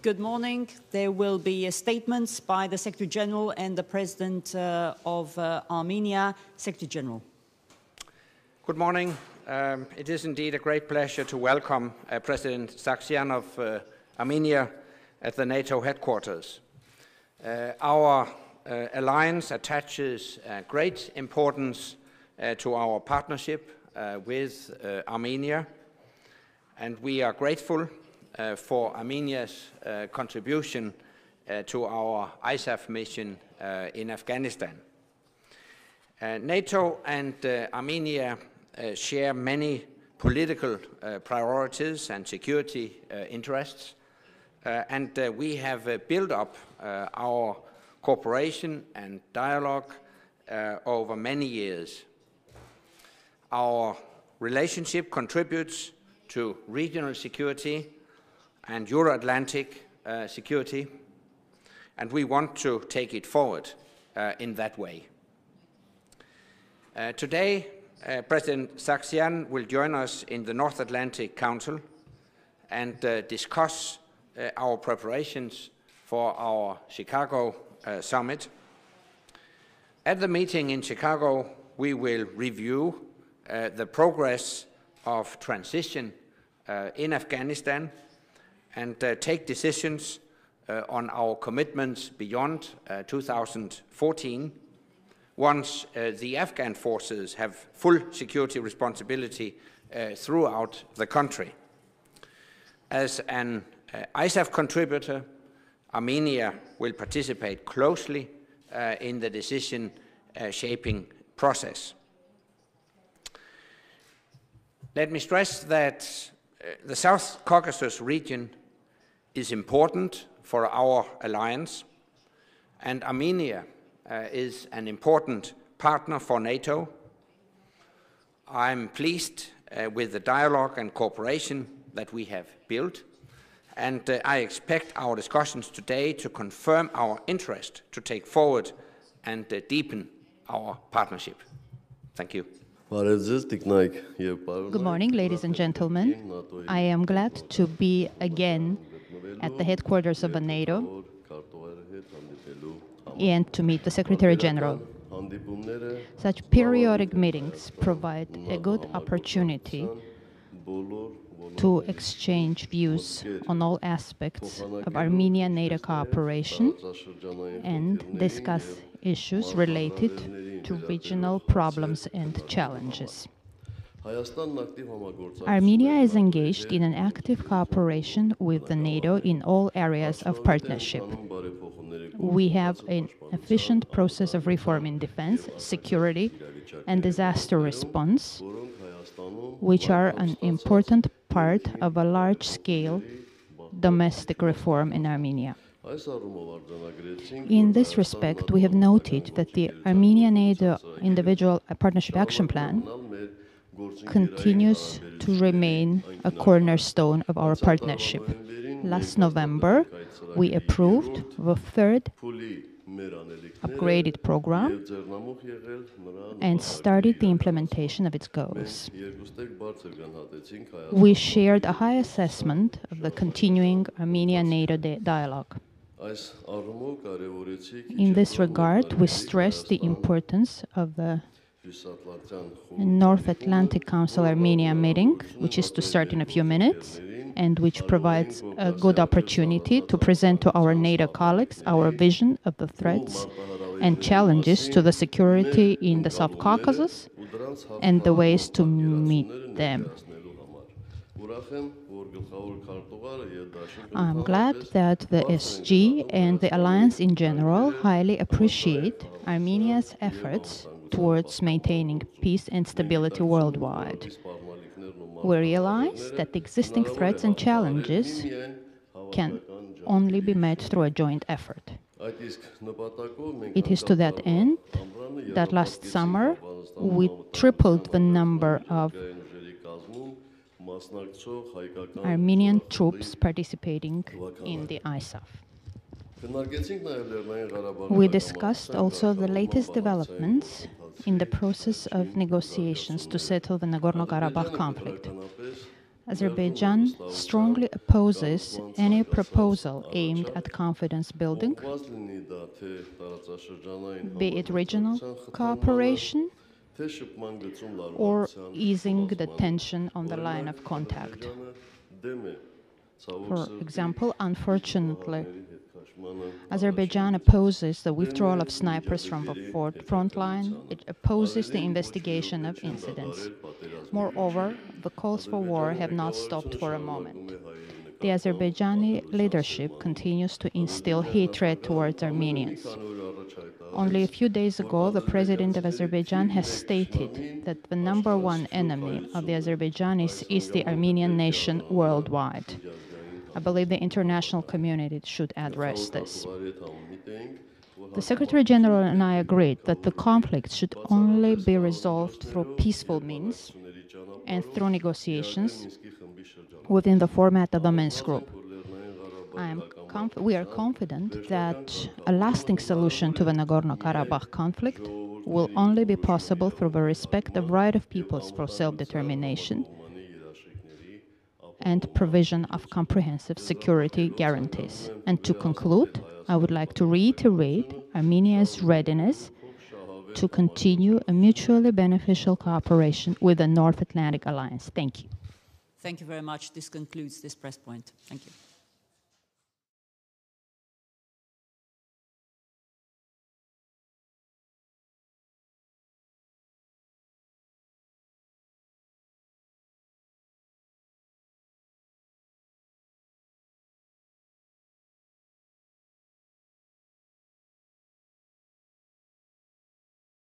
Good morning. There will be statements by the Secretary General and the President of Armenia. Secretary General. Good morning. It is indeed a great pleasure to welcome President Sargsyan of Armenia at the NATO headquarters. Our alliance attaches great importance to our partnership with Armenia, and we are grateful for Armenia's contribution to our ISAF mission in Afghanistan. NATO and Armenia share many political priorities and security interests, and we have built up our cooperation and dialogue over many years. Our relationship contributes to regional security and Euro-Atlantic security, and we want to take it forward in that way. Today, President Sargsyan will join us in the North Atlantic Council and discuss our preparations for our Chicago summit. At the meeting in Chicago, we will review the progress of transition in Afghanistan and take decisions on our commitments beyond 2014 once the Afghan forces have full security responsibility throughout the country. As an ISAF contributor, Armenia will participate closely in the decision-shaping process. Let me stress that the South Caucasus region is important for our alliance, and Armenia is an important partner for NATO. I'm pleased with the dialogue and cooperation that we have built, and I expect our discussions today to confirm our interest to take forward and deepen our partnership. Thank you. Good morning, ladies and gentlemen. I am glad to be again at the headquarters of the NATO and to meet the Secretary General. Such periodic meetings provide a good opportunity to exchange views on all aspects of Armenia-NATO cooperation and discuss issues related to regional problems and challenges. Armenia is engaged in an active cooperation with the NATO in all areas of partnership. We have an efficient process of reform in defense, security, and disaster response, which are an important part of a large-scale domestic reform in Armenia. In this respect, we have noted that the Armenia-NATO Individual Partnership Action Plan continues to remain a cornerstone of our partnership. Last November, we approved the third upgraded program and started the implementation of its goals. We shared a high assessment of the continuing Armenia-NATO dialogue. In this regard, we stressed the importance of the North Atlantic Council Armenia meeting, which is to start in a few minutes, and which provides a good opportunity to present to our NATO colleagues our vision of the threats and challenges to the security in the South Caucasus and the ways to meet them. I'm glad that the SG and the Alliance in general highly appreciate Armenia's efforts towards maintaining peace and stability worldwide. We realize that the existing threats and challenges can only be met through a joint effort. It is to that end that last summer we tripled the number of Armenian troops participating in the ISAF. We discussed also the latest developments in the process of negotiations to settle the Nagorno-Karabakh conflict. Azerbaijan strongly opposes any proposal aimed at confidence building, be it regional cooperation or easing the tension on the line of contact. For example, unfortunately, Azerbaijan opposes the withdrawal of snipers from the front line. It opposes the investigation of incidents. Moreover, the calls for war have not stopped for a moment. The Azerbaijani leadership continues to instill hatred towards Armenians. Only a few days ago, the President of Azerbaijan has stated that the #1 enemy of the Azerbaijanis is the Armenian nation worldwide. I believe the international community should address this. The Secretary General and I agreed that the conflict should only be resolved through peaceful means and through negotiations within the format of the Minsk Group. We are confident that a lasting solution to the Nagorno-Karabakh conflict will only be possible through the respect of right of peoples for self-determination and provision of comprehensive security guarantees. And to conclude, I would like to reiterate Armenia's readiness to continue a mutually beneficial cooperation with the North Atlantic Alliance. Thank you. Thank you very much. This concludes this press point. Thank you.